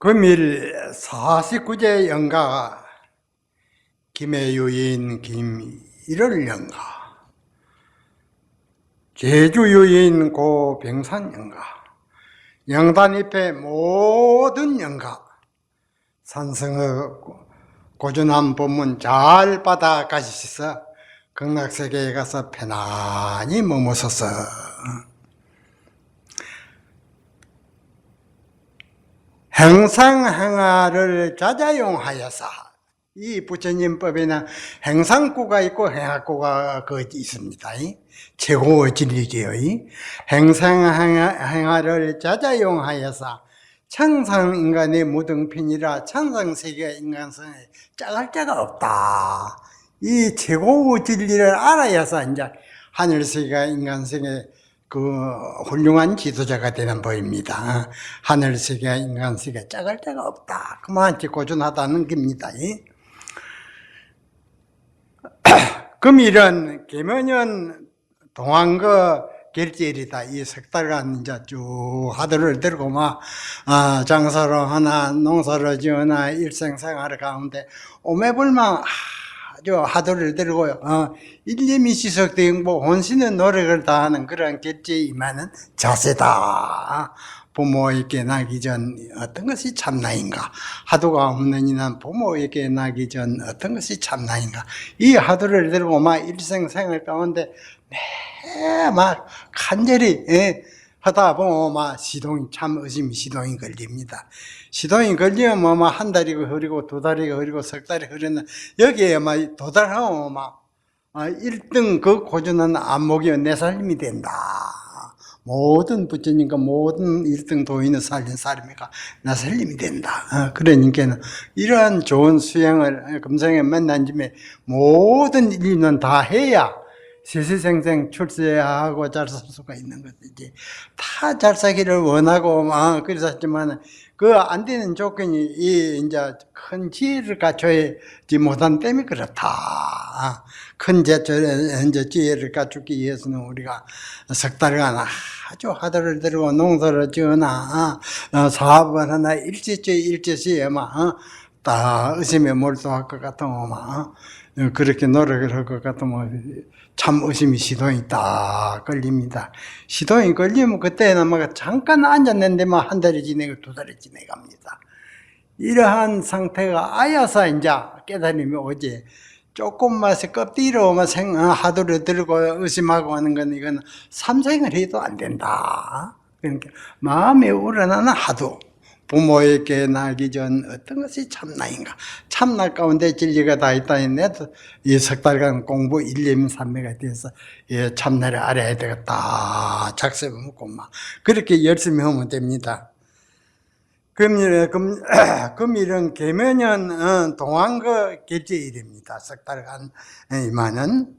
금일 49제 영가 김해유인 김일월 영가 제주유인 고병산 영가 영단잎의 모든 영가 산성의 고준한 법문 잘 받아 가시셔서 극락세계에 가서 편안히 머무셔서 행상행하를 자자용하여서, 이 부처님법에는 행상구가 있고 행하구가 있습니다. 최고의 진리지요. 행상행하를 자자용하여서 천상인간의 무등핀이라 천상세계 인간성에 짝을 자가 없다. 이 최고의 진리를 알아야서 이제 하늘세계 인간성에 훌륭한 지도자가 되는 법입니다. 하늘세계, 인간세계 짝을 자가 없다. 그만치 고준하다는 겁니다. 금일은 계면연 동안거 결제일이다. 이 석 달간 이제 쭉 하도를 들고 장사를 하나, 농사를 지으나, 일생생활 가운데 오매불망 아주 하도를 들고요. 일념이 지속되고 혼신의 노력을 다하는 그런 결제에 임하는 자세다. 부모에게 나기 전 어떤 것이 참나인가? 하도가 없는 이는 부모에게 나기 전 어떤 것이 참나인가? 이 하도를 들고 일생생활 가운데 간절히 하다 보면 시동이 참 의심이 시동이 걸립니다. 시동이 걸리면 한 달이고 흐리고 두 달이고 흐리고 석 달이 흐르는 여기에 도달하면 1등 그 고준한 안목이 내 삶이 된다. 모든 부처님과 모든 1등 도인을 살린 사람이가 나 살림이 된다. 그러니까 이러한 좋은 수행을 금생에 만난 김에 모든 일은 다 해야 세세생생 출세하고 잘 살 수가 있는 것이지. 다 잘 살기를 원하고 그랬었지만 그 안 되는 조건이 이제 큰 지혜를 갖춰야지 못한 때문에 그렇다. 큰 지혜를 갖추기 위해서는 우리가 석 달간 아주 하도를 들고 농사를 지으나 사업을 하나 일제시에 딱 의심에 몰두할 것 같으면 그렇게 노력을 할 것 같으면 참 의심이 시동이 딱 걸립니다. 시동이 걸리면 그때는 잠깐 앉았는데 한 달이 지내고 두 달이 지내갑니다. 이러한 상태가 아야서 이제 깨달음이 오지. 조금만 껍데기로 하도를 들고 의심하고 하는 건 이건 삼생을 해도 안 된다. 그러니까 마음에 우러나는 하도. 부모에게 나기 전 어떤 것이 참나인가? 참나 가운데 진리가 다 있다니 내도 이 석 달간 공부 일념삼매가 돼서 참나를 알아야 되겠다. 작습을 묻고 그렇게 열심히 하면 됩니다. 금일은 계면연 동안거 결제일입니다. 석 달간 이만은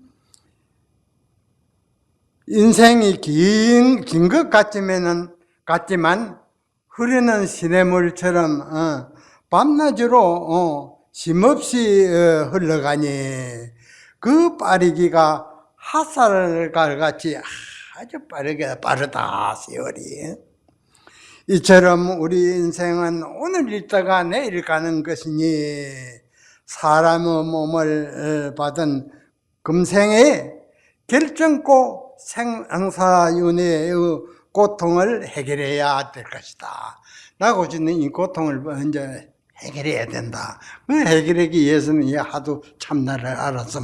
인생이 긴 것 같지만 흐르는 시냇물처럼 밤낮으로 쉼없이 흘러가니 그 빠르기가 핫살갈같이 아주 빠르다 세월이. 이처럼 우리 인생은 오늘 있다가 내일 가는 것이니 사람의 몸을 받은 금생에 결정코 생사윤회의 고통을 해결해야 될 것이다. 라고 주는 이 고통을 먼저 해결해야 된다. 그 해결하기 위해서는 하도 참나를 알아서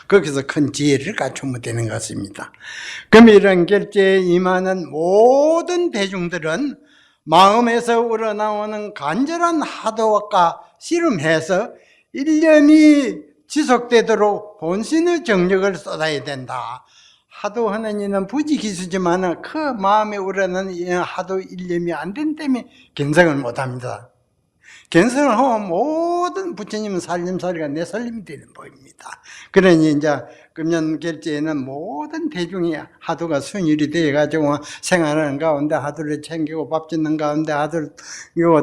거기서 큰 지혜를 갖추면 되는 것입니다. 그럼 이런 결제에 임하는 모든 대중들은 마음에서 우러나오는 간절한 하도와 씨름해서 일념이 지속되도록 본신의 정력을 쏟아야 된다. 하도하는 이는 부지기수지만 그 마음에 우러나는 하도 일념이 안 된 때문에 견성을 못합니다. 견성을 하면 모든 부처님은 살림살이가 내 살림이 되는 법입니다. 그러니 이제 금년 결제에는 모든 대중이 하도가 순율이 되어가지고 생활하는 가운데 하도를 챙기고 밥 짓는 가운데 하도를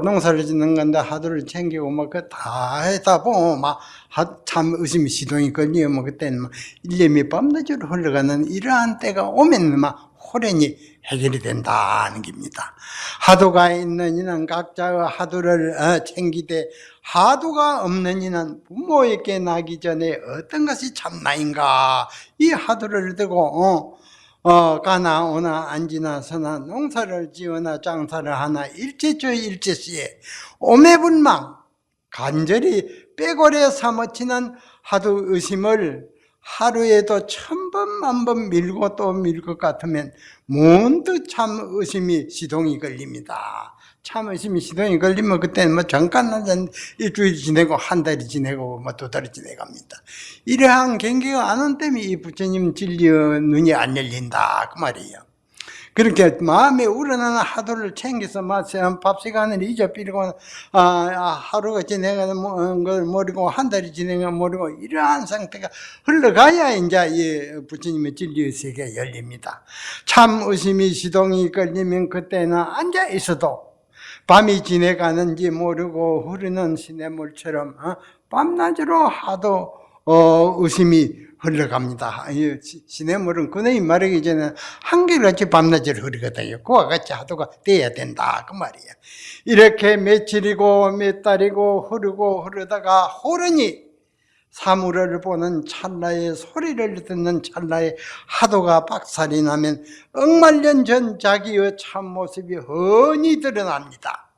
농사를 짓는 건데 하도를 챙기고 그 다 하다 보면 참 의심이 시동이 걸리면 그때는 일념이 밤낮으로 흘러가는 이러한 때가 오면 호련히 해결이 된다는 겁니다. 하도가 있는 이는 각자의 하도를 챙기되 하도가 없는 이는 부모에게 나기 전에 어떤 것이 참나인가. 이 하도를 두고 가나 오나 앉으나 서나 농사를 지으나 장사를 하나 일제주 일제시에 오매불망 간절히 빼고래 사무치는 하도 의심을 하루에도 1000번 만번 밀고 또 밀 것 같으면 문득 참 의심이 시동이 걸립니다. 참 의심이 시동이 걸리면 그때는 뭐 잠깐 일주일 지내고 한 달이 지내고 뭐 2달이 지내갑니다. 이러한 경계가 안 온 때문에 이 부처님 진리 눈이 안 열린다 그 말이에요. 그렇게 마음에 우러나는 하도를 챙겨서 밥 시간을 잊어버리고 하루가 지내가는 걸 모르고 한 달이 지내가 모르고 이러한 상태가 흘러가야 이제 이 부처님의 진리의 세계가 열립니다. 참 의심이 시동이 걸리면 그때는 앉아 있어도 밤이 지내가는지 모르고 흐르는 시냇물처럼 밤낮으로 하도 의심이 흘러갑니다. 시냇물은 그네이 말하기 전에 한결같이 밤낮으로 흐르거든요. 그와 같이 하도가 돼야 된다 그 말이에요. 이렇게 며칠이고 몇 달이고 흐르다가 호련히 사물을 보는 찰나에 소리를 듣는 찰나에 하도가 박살이 나면 억만년 전 자기의 참모습이 훤히 드러납니다.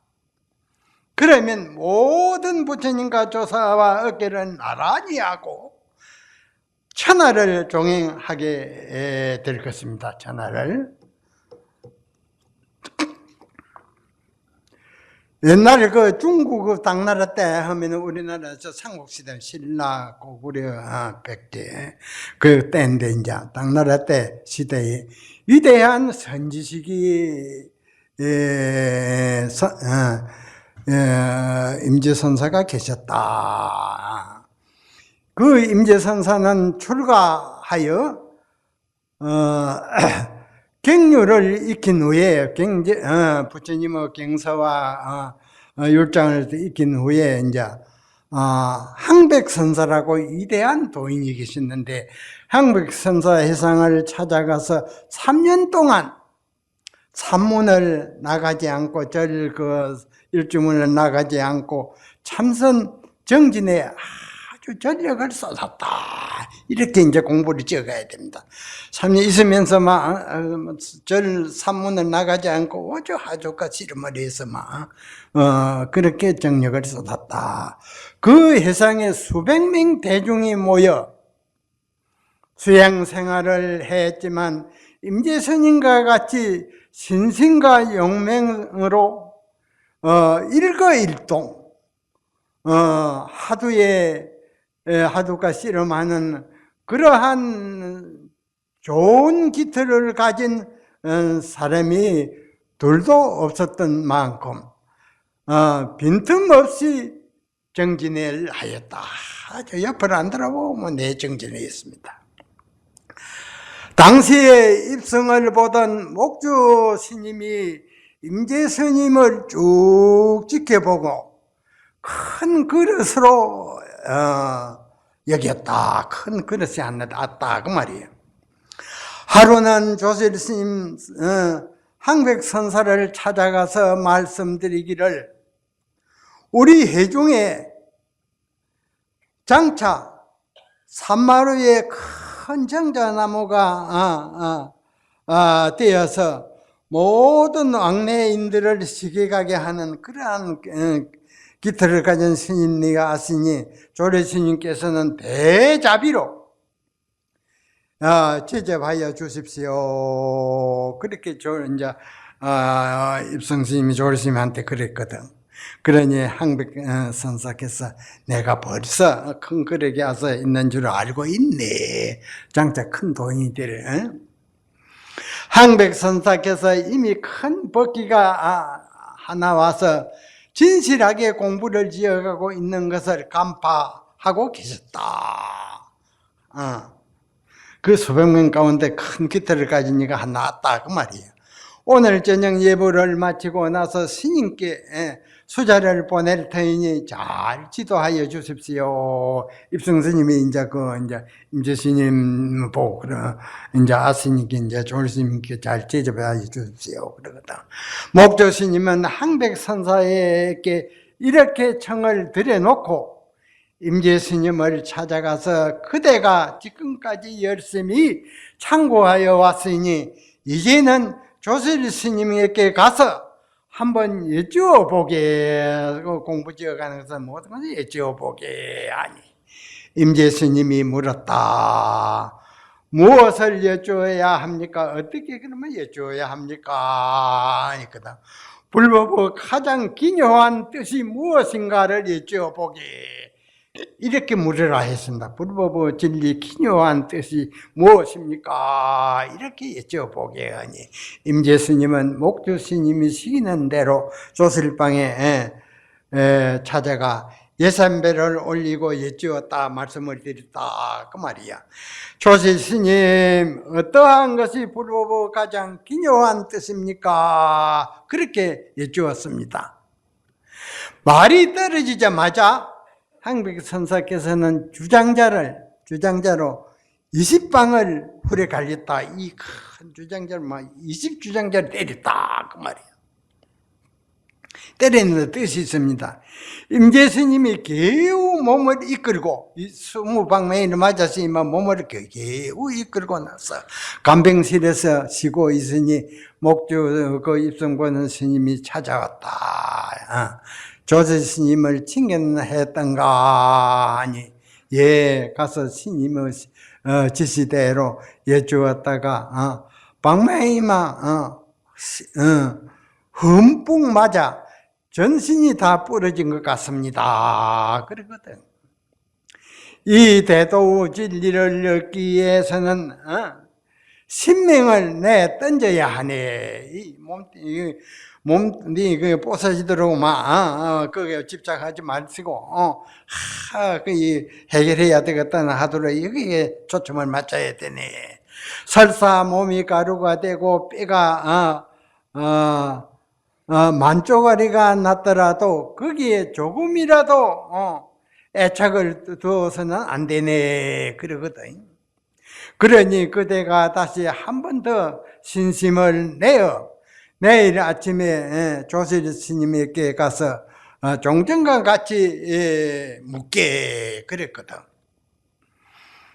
그러면 모든 부처님과 조사와 어깨를 나란히 하고 천하를 종행하게 될 것입니다. 천하를. 옛날에 그 중국 당나라 때 하면 우리나라에서 삼국시대 신라 고구려 백제 그 때인데 이제 당나라 때 시대에 위대한 선지식이 임재선사가 계셨다. 그 임재선사는 출가하여 경륜을 익힌 후에 부처님의 경서와 율장을 익힌 후에 이제 항백선사라고 위대한 도인이 계셨는데 항백선사 해상을 찾아가서 3년 동안 산문을 나가지 않고 일주문을 나가지 않고 참선 정진에 아주 전력을 쏟았다. 이렇게 이제 공부를 지어가야 됩니다. 3년 있으면서 산문을 나가지 않고 오조하조가 씨름머리에서 그렇게 정력을 쏟았다. 그 해상에 수백 명 대중이 모여 수양 생활을 했지만 임재스님과 같이 신신과 용맹으로 일거일동 하두가 씨름하는 그러한 좋은 기틀을 가진 사람이 둘도 없었던 만큼 빈틈없이 정진을 하였다. 저 옆을 안 돌아보면 내 정진을 했습니다. 당시에 입성을 보던 목주 스님이 임재스님을 쭉 지켜보고 큰 그릇으로 여겼다. 큰 그릇이 하나 왔다 그 말이에요. 하루는 조실스님 항백선사를 찾아가서 말씀드리기를 우리 해중에 장차 산마루에 큰 정자나무가 되어서 모든 왕래인들을 시기가게 하는 그러한 기틀을 가진 스님네가 왔으니 조례 스님께서는 대자비로 제접하여 주십시오. 그렇게 이제 입성 스님이 조례 스님한테 그랬거든. 그러니 항백선사께서 내가 벌써 큰 그릇에 와서 있는 줄 알고 있네. 장차 큰 도인이 되래. 항백선사께서 이미 큰 법기가 하나 와서 진실하게 공부를 지어가고 있는 것을 간파하고 계셨다. 그 수백 명 가운데 큰 기틀을 가진 이가 하나 왔다 그 말이에요. 오늘 저녁 예불을 마치고 나서 스님께 수자를 보낼 터이니 잘 지도하여 주십시오. 입성 스님이 이제 임재 스님 보고 이제 아스님께 이제 조실 스님께 잘 제접하여 주십시오. 그러거든. 목조 스님은 항백 선사에게 이렇게 청을 드려놓고 임재 스님을 찾아가서 그대가 지금까지 열심히 참고하여 왔으니 이제는 조실 스님에게 가서 한번 여쭈어보게. 공부 지어가는 것은 모든 것을 여쭈어보게 하니 임재 스님이 물었다. 무엇을 여쭈어야 합니까? 어떻게 그러면 여쭈어야 합니까? 하니거든. 불법의 가장 기묘한 뜻이 무엇인가를 여쭈어보게. 이렇게 물으라 했습니다. 불법의 진리 기묘한 뜻이 무엇입니까? 이렇게 여쭤보게 하니 임재 스님은 목주 스님이 시키는 대로 조실방에 찾아가 예산배를 올리고 여쭈었다 말씀을 드렸다 그 말이야. 조실 스님, 어떠한 것이 불법의 가장 기묘한 뜻입니까? 그렇게 여쭈었습니다. 말이 떨어지자마자 항백 선사께서는 주장자로 20방을 훌에 갈렸다. 이 큰 주장자를 20주장자를 때렸다 그 말이에요. 때리는 뜻이 있습니다. 임재 스님이 겨우 몸을 이끌고 20방맹이를 맞았으니만 몸을 겨우 이끌고 나서 간병실에서 쉬고 있으니 목주 입성보는 스님이 찾아왔다. 조실 스님을 칭견했던가 하니 가서 스님의 지시대로 여쭈었다가 방맹이만 흠뻑 맞아 전신이 다 부러진 것 같습니다. 그러거든. 이 대도의 진리를 얻기 위해서는 신명을 내 던져야 하네. 이 몸이 뽀사지도록 그게 집착하지 마시고 해결해야 되겠다 하도록 여기에 초점을 맞춰야 되네. 설사 몸이 가루가 되고 뼈가 만쪼가리가 났더라도 거기에 조금이라도 애착을 두어서는 안 되네 그러거든. 그러니 그대가 다시 한 번 더 신심을 내어 내일 아침에 조실 스님에게 가서 종전과 같이 묻게 그랬거든.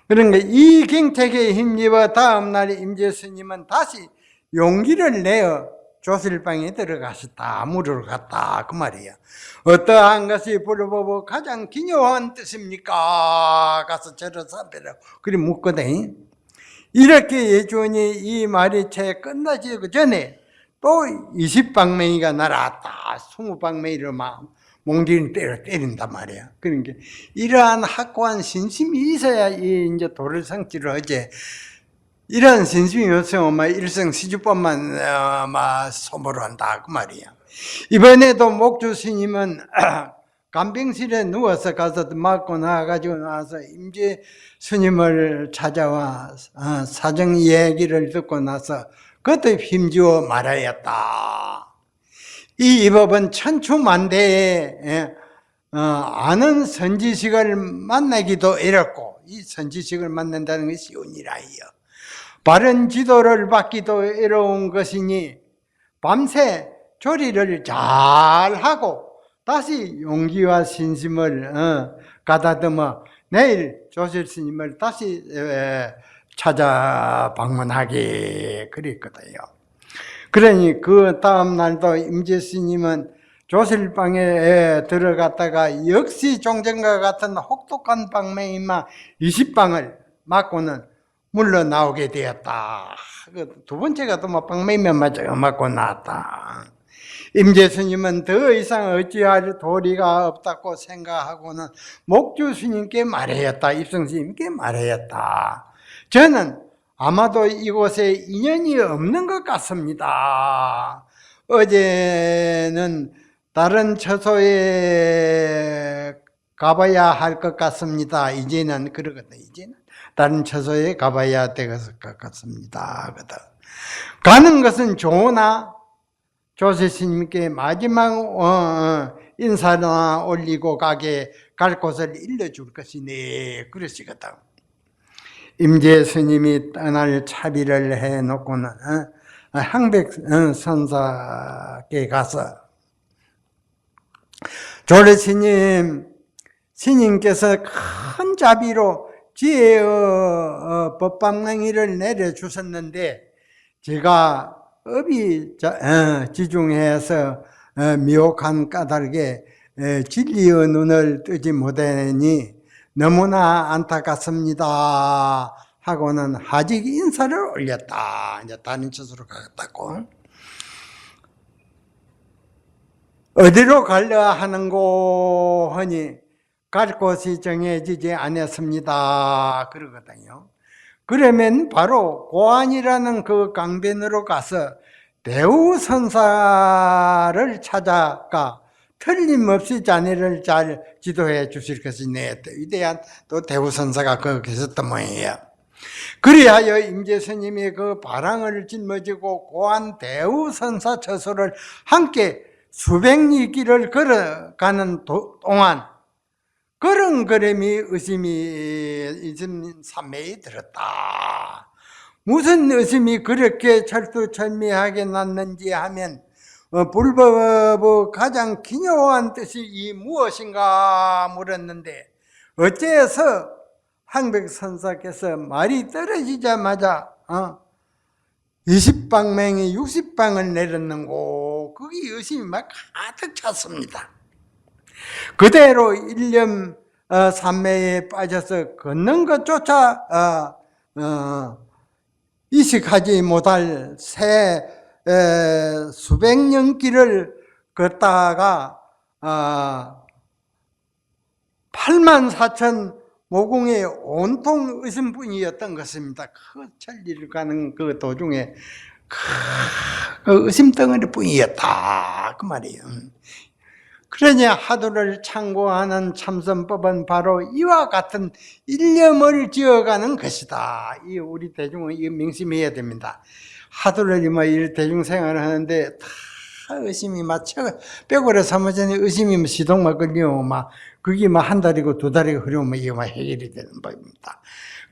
그러니까 이 경책에 힘입어 다음날 임재 스님은 다시 용기를 내어 조실방에 들어가셨다. 물으러 갔다 그 말이야. 어떠한 것이 불법의 가장 기묘한 뜻입니까? 가서 저를 삼배라고 그리 묻거든. 이렇게 예주니 이 말이 채 끝나지 전에 또 20방맹이가 날아왔다. 20방맹이를 막 몽둥이를 때린단 말이야. 그러니까 이러한 확고한 신심이 있어야 이제 도를 성취를 하지. 이런 신심이 없으면 일생시주법만 소모를 한다 그 말이야. 이번에도 목주 스님은 간병실에 누워서 가서 맞고 나가지고 나서 임재 스님을 찾아와 사정 얘기를 듣고 나서 그것도 힘주어 말하였다. 이 법은 천추만대에 아는 선지식을 만나기도 어렵고 이 선지식을 만난다는 것이 쉬운 일 아니요. 바른 지도를 받기도 어려운 것이니 밤새 조리를 잘 하고 다시 용기와 신심을 가다듬어 내일 조실 스님을 다시 찾아 방문하게 그랬거든요. 그러니 그 다음 날도 임재 스님은 조실방에 들어갔다가 역시 종전과 같은 혹독한 방맹이만 20방을 맞고는 물러나오게 되었다. 두 번째가 또 방맹이만 맞고 나왔다. 임재 스님은 더 이상 어찌할 도리가 없다고 생각하고는 목주 스님께 말하였다. 입성 스님께 말하였다. 저는 아마도 이곳에 인연이 없는 것 같습니다. 어제는 다른 처소에 가봐야 할 것 같습니다. 이제는 그러거든. 이제는 다른 처소에 가봐야 될 것 같습니다. 가는 것은 좋으나 조세 스님께 마지막 인사나 올리고 갈 곳을 일러줄 것이네 그러시거든. 임재 스님이 떠날 차비를 해놓고는 항백 선사께 가서 조례 스님께서 큰 자비로 지혜의 법방맹이를 내려주셨는데 제가 업이 지중해서 미혹한 까닭에 진리의 눈을 뜨지 못하니 너무나 안타깝습니다 하고는 하직 인사를 올렸다. 이제 다른 곳으로 가겠다고. 어디로 가려 하는고 하니 갈 곳이 정해지지 않았습니다 그러거든요. 그러면 바로 고안이라는 그 강변으로 가서 대우선사를 찾아가 틀림없이 자네를 잘 지도해 주실 것이네. 위대한 또 대우선사가 거기 계셨던 모양이에요. 그리하여 임재스님이 그 바랑을 짊어지고 고안 대우선사 처소를 함께 수백 리 길을 걸어가는 동안 걸음걸음이 의심이 산매에 들었다. 무슨 의심이 그렇게 철두철미하게 났는지 하면 불법의 가장 기묘한 뜻이 이 무엇인가 물었는데 어째서 항백선사께서 말이 떨어지자마자 20방맹이 60방을 내렸는고 거기 의심이 막 가득 찼습니다. 그대로 일념 산매에 빠져서 걷는 것조차 이식하지 못할 새 수백 년 길을 걷다가 84,000 모공의 온통 의심뿐이었던 것입니다. 그 천리를 가는 그 도중에 그 의심 덩어리 뿐이었다 그 말이에요. 그러니 하도를 참고하는 참선법은 바로 이와 같은 일념을 지어가는 것이다. 이 우리 대중은 이 명심해야 됩니다. 하도를 이 대중생활을 하는데 다 의심이 막 뼈고래 사무전에 의심이 시동막 걸리면 막 그게 막 한 달이고 두 달이고 흐르면 이게 막 해결이 되는 법입니다.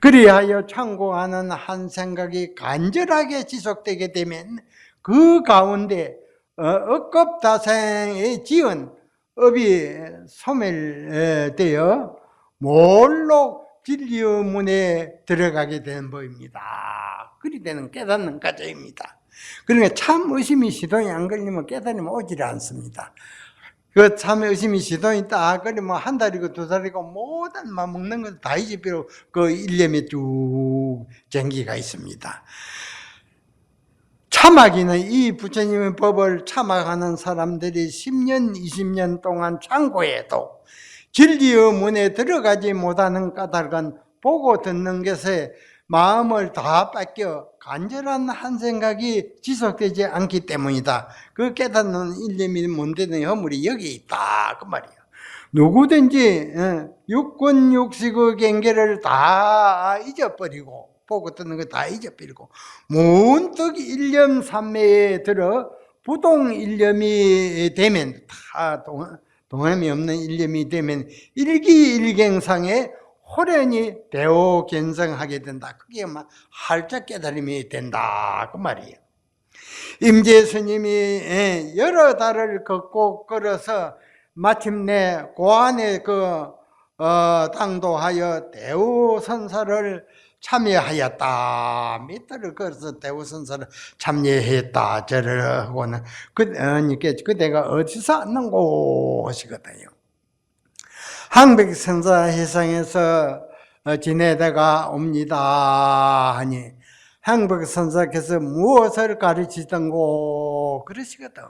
그리하여 참고하는 한 생각이 간절하게 지속되게 되면 그 가운데 억겁다생의 지은 업이 소멸되어 몰록 진리의 문에 들어가게 되는 법입니다. 그리 되는 깨닫는 과정입니다. 그러니까 참 의심이 시동이 안 걸리면 깨달으면 오지를 않습니다. 그 참 의심이 시동이 딱 걸리면 한 달이고 두 달이고 모든 먹는 것 다 잊어버리고 그 일념에 쭉 전기가 있습니다. 참하기는 이 부처님의 법을 참학하는 사람들이 10년, 20년 동안 참고해도 진리의 문에 들어가지 못하는 까닭은 보고 듣는 것에 마음을 다 뺏겨 간절한 한 생각이 지속되지 않기 때문이다. 그 깨닫는 일념이 문제는 허물이 여기 있다 그 말이에요. 누구든지 육군 육식의 경계를 다 잊어버리고 보고 듣는 거 다 잊어버리고 문득 일념 삼매에 들어 부동 일념이 되면 다 동함이 없는 일념이 되면 일기일경상에 호련히 대오 견성하게 된다. 그게 막 활짝 깨달음이 된다 그 말이에요. 임재 스님이 여러 달을 걷고 걸어서 마침내 고안에 당도하여 대우선사를 참여하였다. 몇 달을 걸어서 대우선사를 참여했다. 저를 하고는 그대가 어디서 왔는고 하시거든요. 항백선사 해상에서 지내다가 옵니다 하니 항백선사께서 무엇을 가르치던고 그러시거든.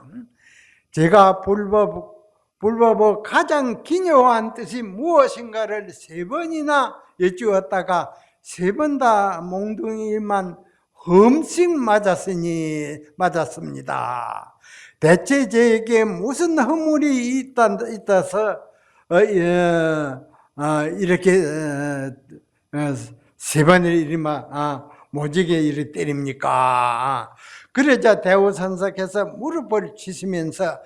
제가 불법의 가장 기묘한 뜻이 무엇인가를 3번이나 여쭈었다가 3번 다 몽둥이만 흠씩 맞았습니다. 대체 저에게 무슨 허물이 있다서 이렇게 3번을 이리만 모지게 이리 때립니까? 그러자 대우선사께서 무릎을 치시면서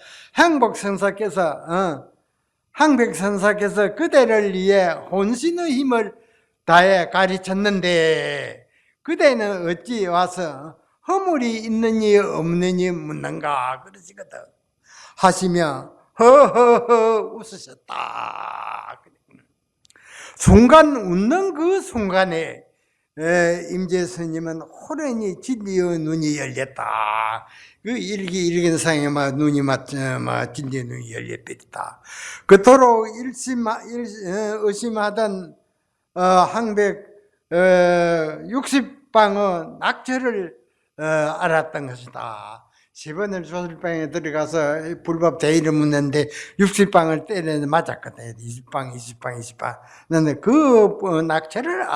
항백선사께서 그대를 위해 혼신의 힘을 다해 가르쳤는데 그대는 어찌 와서 허물이 있느니 없느니 묻는가 그러시거든. 하시며 허허허 웃으셨다. 순간 웃는 그 순간에 임재 스님은 호련히 진리의 눈이 열렸다. 그 읽은 상에 눈이 진리의 눈이 열렸다. 그토록 의심하던 항백 60방의 낙처를 알았던 것이다. 10원을 조술방에 들어가서 불법 대의를 묻는데 60방을 때려 맞았거든. 20방. 나는 그 낙처를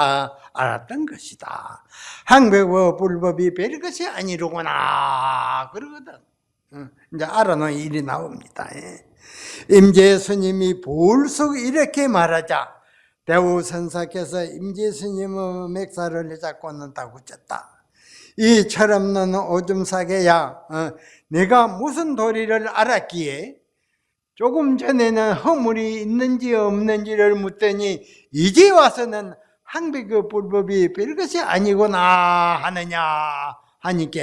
알았던 것이다. 항백의 불법이 별것이 아니로구나. 그러거든. 이제 알아놓은 일이 나옵니다. 임재 스님이 불쑥 이렇게 말하자 대우선사께서 임재 스님의 맥살을 잡고는 다구쳤다. 이 철없는 오줌사개야, 내가 무슨 도리를 알았기에 조금 전에는 허물이 있는지 없는지를 묻더니 이제 와서는 항백의 불법이 별것이 아니구나 하느냐 하니까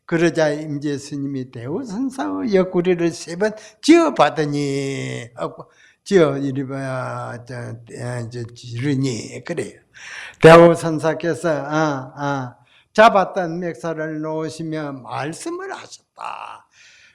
그러자 임재 스님이 대우선사의 옆구리를 3번 지어받으니 이리봐야 지르니 그래요. 대우선사께서 잡았던 맥살을 놓으시며 말씀을 하셨다.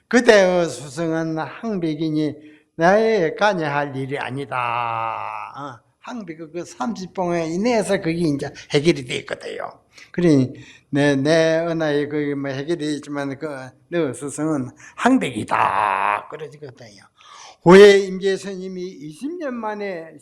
그대의 수성은 항백이니 나의 관여할 일이 아니다. 항백의 그 30봉에 인해서 그게 이제 해결이 되거든요. 그러니 내 은하에 그 해결이 있지만 너 수성은 항백이다. 그러지거든요. 후에 임재 스님이 20년 만에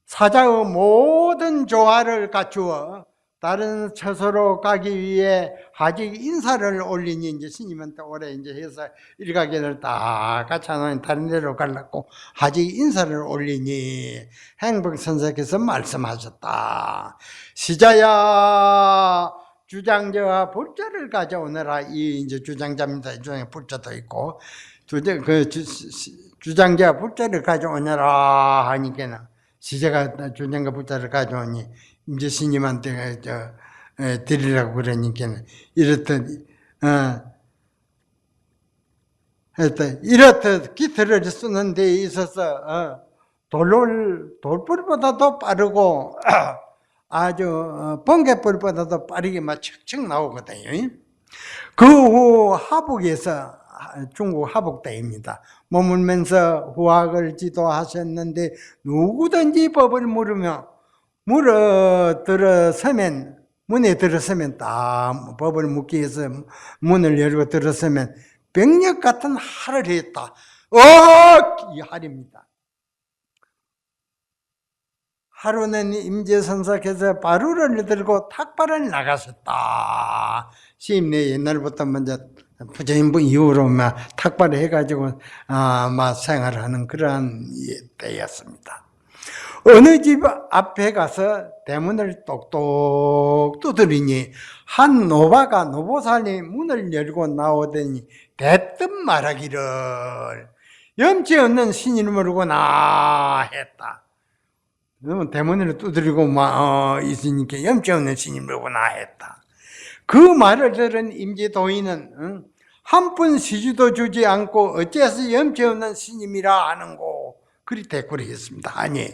사자의 모든 조화를 갖추어 다른 처소로 가기 위해 하직 인사를 올리니 이제 스님한테 올해 이제 해서 일가견을 다 갖춰놓은 다른 데로 가려고 하직 인사를 올리니 행복선사께서 말씀하셨다. 시자야 주장자와 불자를 가져오너라. 이 이제 주장자입니다. 이 중에 불자도 있고 주장자 불자를 가져오너라 하니까는 시자가 주장과 불자를 가져오니 임재 스님한테 드리라고 그러니까 이렇듯 기틀을 쓰는 데 있어서 돌불보다도 빠르고 아주 번개불보다도 빠르게 막 척척 나오거든요. 그 후 하북에서 중국 하북대입니다. 머물면서 후학을 지도하셨는데 누구든지 법을 물으며 문에 들어서면 딱 법을 묻기 위해서 문을 열고 들어서면 병력 같은 할을 했다. 이 할입니다. 하루는 임재선사께서 바루를 들고 탁발을 나가셨다. 시임내 옛날부터 먼저 부처님 이후로 탁발을 해가지고 생활을 하는 그러한 때였습니다. 어느 집 앞에 가서 대문을 똑똑 두드리니 한 노바가 노보살이 문을 열고 나오더니 대뜸 말하기를 염치 없는 신이름으로구나 했다. 대문을 두드리고 있으니까 염치 없는 신이름으로구나 했다. 그 말을 들은 임재도인은 한 푼 시주도 주지 않고 어째서 염치 없는 스님이라 하는고 그리 대꾸를 했습니다. 아니,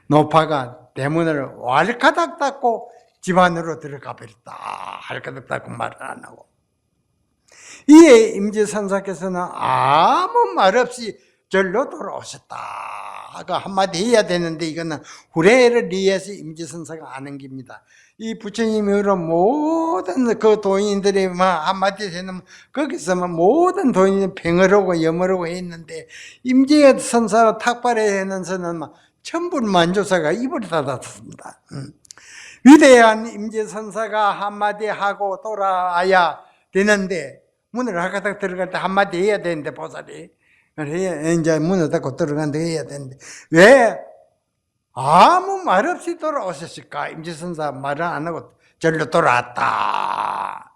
노파가 대문을 왈가닥 닫고 집 안으로 들어가 버렸다. 왈가닥 닫고 말을 안 하고. 이에 임재선사께서는 아무 말 없이 절로 돌아오셨다. 아까 한마디 해야 되는데 이거는 후래를 위해서 임재선사가 아는 겁니다. 이 부처님으로 모든 그 도인들이 한마디 되는 거기서 모든 도인이 팽어르고 염어르고 했는데 임재선사와 탁발에 하면서는 천불만조사가 입을 닫았습니다. 위대한 임재선사가 한마디 하고 돌아와야 되는데 문을 하가닥 들어갈 때 한마디 해야 되는데 보살이 이제 문을 닫고 들어간다 해야 되는데 왜 아무 말 없이 돌아오셨을까? 임지선사 말을 안 하고 절로 돌아왔다.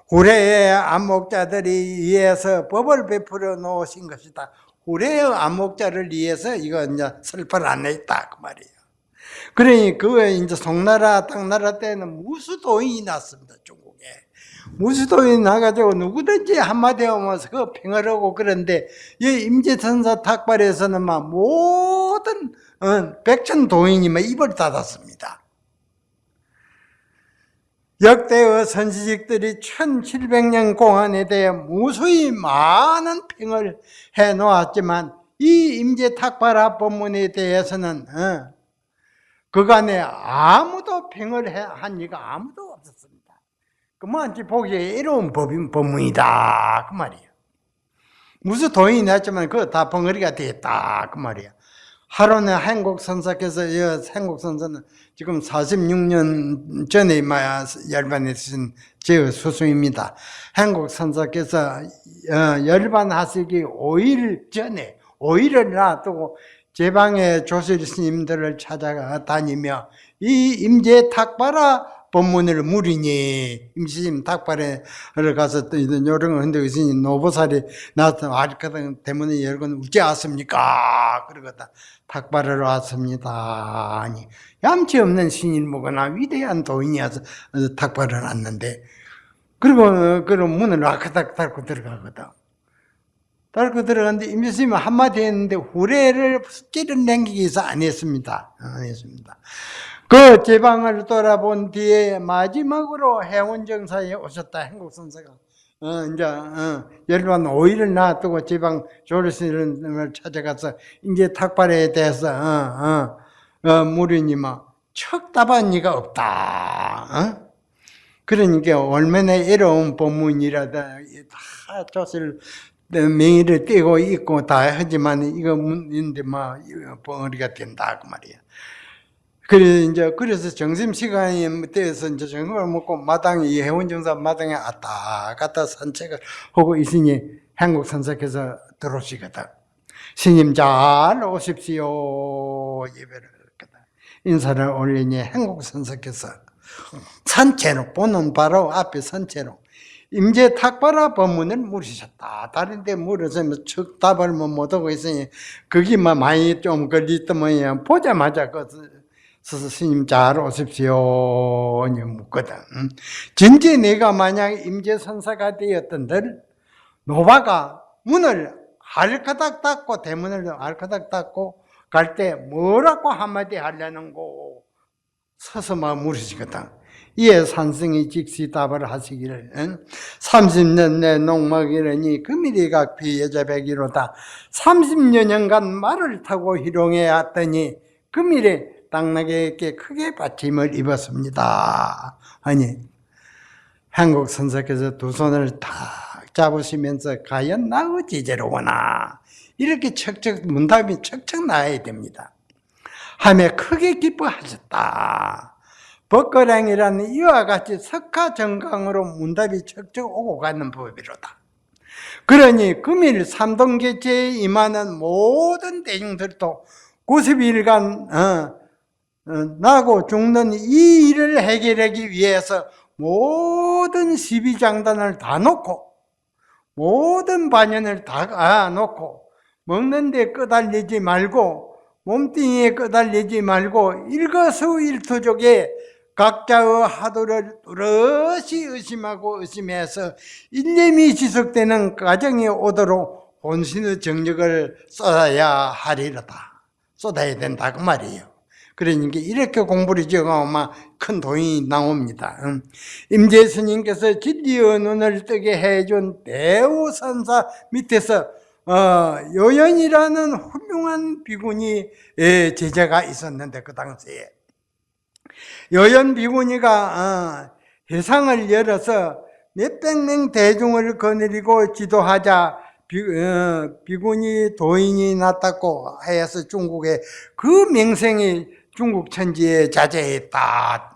후래의 안목자들이 위해서 법을 베풀어 놓으신 것이다. 후래의 안목자를 위해서 이거 이제 설파를 안 했다 그 말이에요. 그러니 그 이제 송나라 당나라 때는 무수도인이 났습니다. 중국에 무수도인이 나가지고 누구든지 한마디 하면서 그 평화하고 그런데 이 임재천사 탁발에서는 막 모든 백천도인이 막 입을 닫았습니다. 역대의 선지식들이 1700년 공안에 대해 무수히 많은 평을 해 놓았지만 이 임재탁발화 법문에 대해서는 그간에 아무도 평을 한 이가 아무도 없었습니다. 그만 보기에 이로운 법문이다 그 말이에요. 무슨 도인이 났지만 그거 다 벙어리가 되었다 그 말이에요. 하루는 한국선사께서 한국선사는 지금 46년 전에 열반했으신 제 수수입니다. 한국선사께서 열반하시기 5일 전에 5일을 놔두고 제방의 조실 스님들을 찾아다니며 이 임재탁발화 법문을 물으니 임시심 탁발에 가서 또 이런 요령을 한데 의신이 노보살이 나타나 아리카당 대문에 열고 어째 왔습니까? 그러거든 탁발하러 왔습니다. 아니 얌체 없는 신일무거나 위대한 도인이어서 탁발을 왔는데 그리고 그 문을 아카닥 닫고 들어가거든. 닫고 들어갔는데 임시심은 한마디 했는데 후래를 찌를 남기기 위해서 안 했습니다. 안 했습니다. 그 제방을 돌아본 뒤에 마지막으로 해운정사에 오셨다. 한국선사가 이제 열반 5일을 놔두고 제방 조르스님을 찾아가서 이제 탁발에 대해서 무리니마 척답한 이가 없다. 그러니까 얼마나 이로운 법문이라다 다 조실 명의를 띄고 있고 다 하지만 이거 문인데 막 벙어리가 된다 그 말이야. 그래서 점심시간이 되어서 이제 저녁을 먹고 마당에, 이 해운정사 마당에 왔다 갔다 산책을 하고 있으니 한국 선사께서 들어오시거든. 스님 잘 오십시오. 예배를 했거든. 인사를 올리니 한국 선사께서 산채로, 보는 바로 앞에 산채로 임재탁발화 법문을 물으셨다. 다른 데 물어서 척 답을 못하고 있으니 거기 많이 좀 걸리더만 보자마자 스님 잘 오십시오 묻거든. 진짜 내가 만약 임재선사가 되었던들 노바가 문을 알카닥 닫고 대문을 알카닥 닫고 갈 때 뭐라고 한마디 하려는고 서서 막 물으시거든. 이에 산승이 즉시 답을 하시기를 30년 내 농막이라니 금일이가 비여자백이로다. 30여년간 말을 타고 희롱해 왔더니 금일에 당나귀에게 크게 받침을 입었습니다. 아니 한국 선사께서 두 손을 탁 잡으시면서 과연 나 어찌제로 오나 이렇게 척척 문답이 척척 나야 됩니다. 하며 크게 기뻐하셨다. 법거량이라는 이와 같이 석가정강으로 문답이 척척 오고 가는 법이로다. 그러니 금일 삼동개체에 임하는 모든 대중들도 90일간 나고 죽는 이 일을 해결하기 위해서 모든 시비장단을 다 놓고 모든 반연을 다 놓고 먹는 데 끄달리지 말고 몸뚱이에 끄달리지 말고 일거수일투족에 각자의 하도를 뚜렷이 의심하고 의심해서 일념이 지속되는 과정이 오도록 혼신의 정력을 쏟아야 하리로다. 쏟아야 된다 그 말이에요. 그러니까 이렇게 공부를 지어가면 큰 도인이 나옵니다. 임재스님께서 진리의 눈을 뜨게 해준 대우선사 밑에서 요연이라는 훌륭한 비구니 제자가 있었는데 그 당시에 요연 비구니가 회상을 열어서 몇백 명 대중을 거느리고 지도하자 비구니 도인이 났다고 하여서 중국에 그 명성이 중국 천지에 자제했다.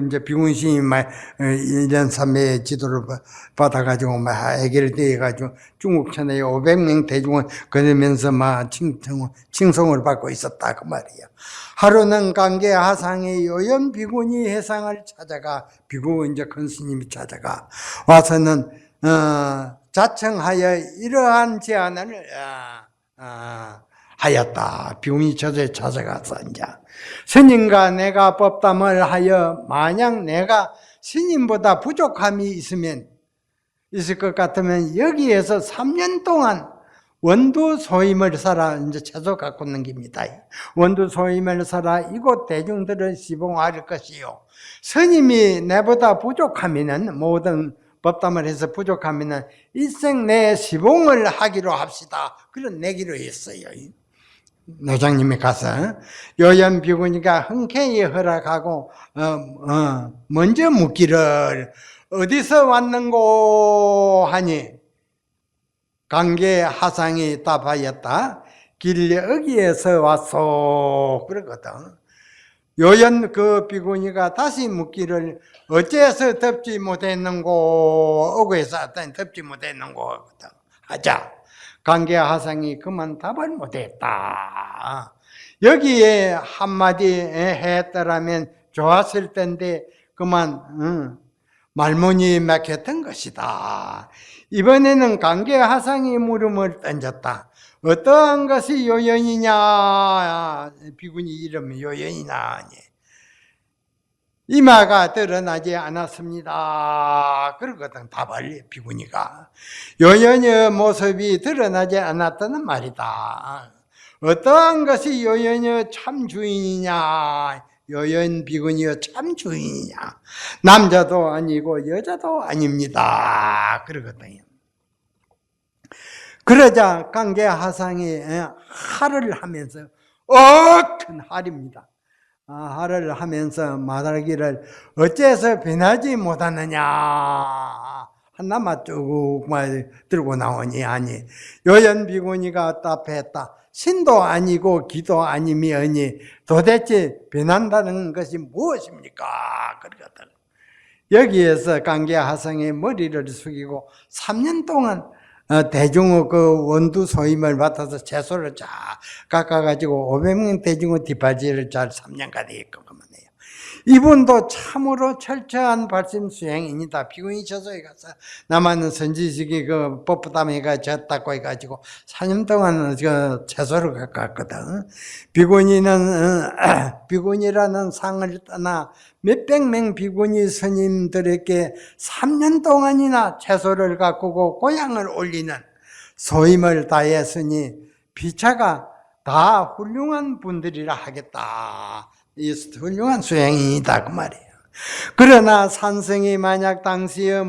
이제 비군신이 막 1년 3매의 지도를 받아가지고 막 해결되어가지고 중국 천하의 500명 대중을 거느면서 막 칭송을 받고 있었다 그 말이에요. 하루는 강계 하상의 요연 비군이 해상을 찾아가 비군 이제 큰 스님이 찾아가 와서는 자청하여 이러한 제안을 하였다. 비군이 저도에 찾아가서 이제 스님과 내가 법담을 하여 만약 내가 스님보다 부족함이 있을 것 같으면 여기에서 3년 동안 원두 소임을 사라. 이제 채소 갖고 넘깁니다. 원두 소임을 사라. 이곳 대중들을 시봉할 것이요. 스님이 내보다 부족하면은 모든 법담을 해서 부족하면은 일생 내 시봉을 하기로 합시다. 그런 내기로 했어요. 노장님이 가서 요연 비구니가 흔쾌히 허락하고 먼저 묻기를 어디서 왔는고 하니 강계 하상이 답하였다. 길 여기에서 왔소 그러거든. 요연 그 비구니가 다시 묻기를 어째서 덮지 못했는고 오고 해서 왔더니 덮지 못했는고 하자. 강계 하상이 그만 답을 못했다. 여기에 한마디 했더라면 좋았을 텐데 그만 말문이 막혔던 것이다. 이번에는 강계 하상이 물음을 던졌다. 어떠한 것이 요연이냐? 비군이 이름이 요연이냐? 이마가 드러나지 않았습니다. 그러거든 답을 비군이가. 요연의 모습이 드러나지 않았다는 말이다. 어떠한 것이 요연의 참 주인이냐? 요연 비군이여 참 주인이냐? 남자도 아니고 여자도 아닙니다. 그러거든요. 그러자 강계 하상이 할을 하면서 큰 할입니다. 할을 하면서 말하기를 어째서 변하지 못하느냐 하나만 쭉 들고 나오니 아니 요연 비구니가 답했다. 신도 아니고 기도 아니면이 도대체 변한다는 것이 무엇입니까? 그러거든. 여기에서 강계 하상의 머리를 숙이고 3년 동안 대중의 그 원두 소임을 맡아서 채소를 쫙 깎아가지고 500명 대중의 뒷바지를 잘 3년간 했건만해요. 이분도 참으로 철저한 발심 수행입니다. 비군이 저소에 가서 남한은 선지식이 그 법부담회가 졌다고 해가지고 4년 동안 그 채소를 깎았거든. 비군이라는 상을 떠나 몇백 명 비군이 스님들에게 3년 동안이나 채소를 가꾸고 고향을 올리는 소임을 다했으니 피차가 다 훌륭한 분들이라 하겠다. 이 훌륭한 수행이다 그 말이에요. 그러나 산성이 만약 당시의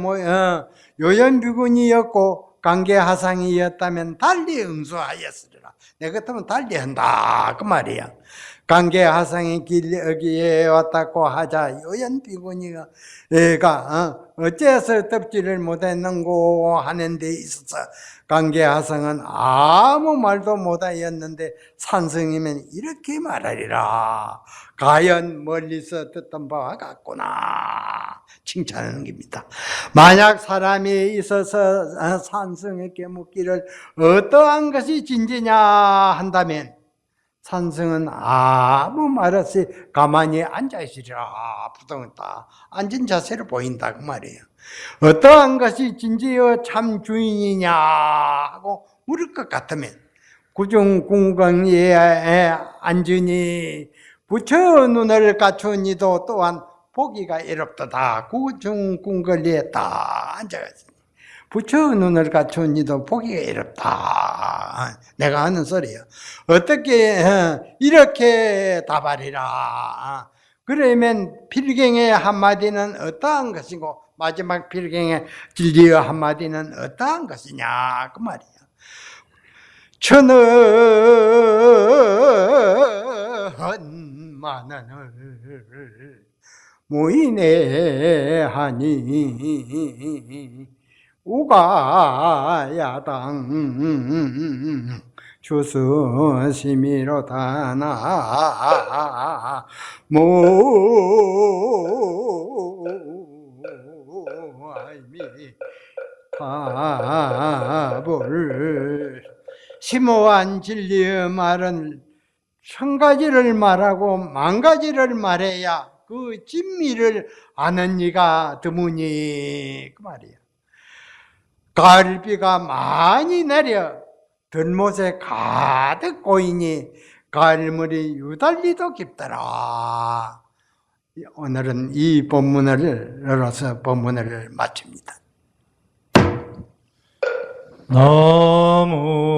요연 비군이었고 강계 하상이었다면 달리 응수하였으리라. 내 같으면 달리 한다 그 말이야. 강계 하상이 길 여기에 왔다고 하자 요연 비군이가 어째서 덮지를 못했는고 하는 데 있어서 강계 하상은 아무 말도 못하였는데 산성이면 이렇게 말하리라. 과연 멀리서 듣던 바와 같구나. 칭찬하는 겁니다. 만약 사람이 있어서 산성에게 묻기를 어떠한 것이 진지냐 한다면 산성은 아무 말 없이 가만히 앉아있으리라. 부동은 다 앉은 자세로 보인다 그 말이에요. 어떠한 것이 진지여 참 주인이냐 하고 물을 것 같으면 구중궁강에 앉으니 부처 눈을 갖춘 이도 또한 보기가 어렵도다. 구중궁궐리에 딱 앉아있으니 부처 눈을 갖춘 이도 보기가 어렵다. 내가 하는 소리예요. 어떻게 이렇게 답하리라. 그러면 필경의 한마디는 어떠한 것이고 마지막 필경의 진리의 한마디는 어떠한 것이냐 그 말이야. 천은만원을 무인의 하니 우가야당 주스심이로다 나모 아이미 답을 심오한 진리의 말은 천 가지를 말하고 만 가지를 말해야 그 진미를 아는 이가 드무니 그 말이야. 가을비가 많이 내려 든못에 가득 고이니 가을물이 유달리도 깊더라. 오늘은 이 본문을 열어서 본문을 마칩니다. 나무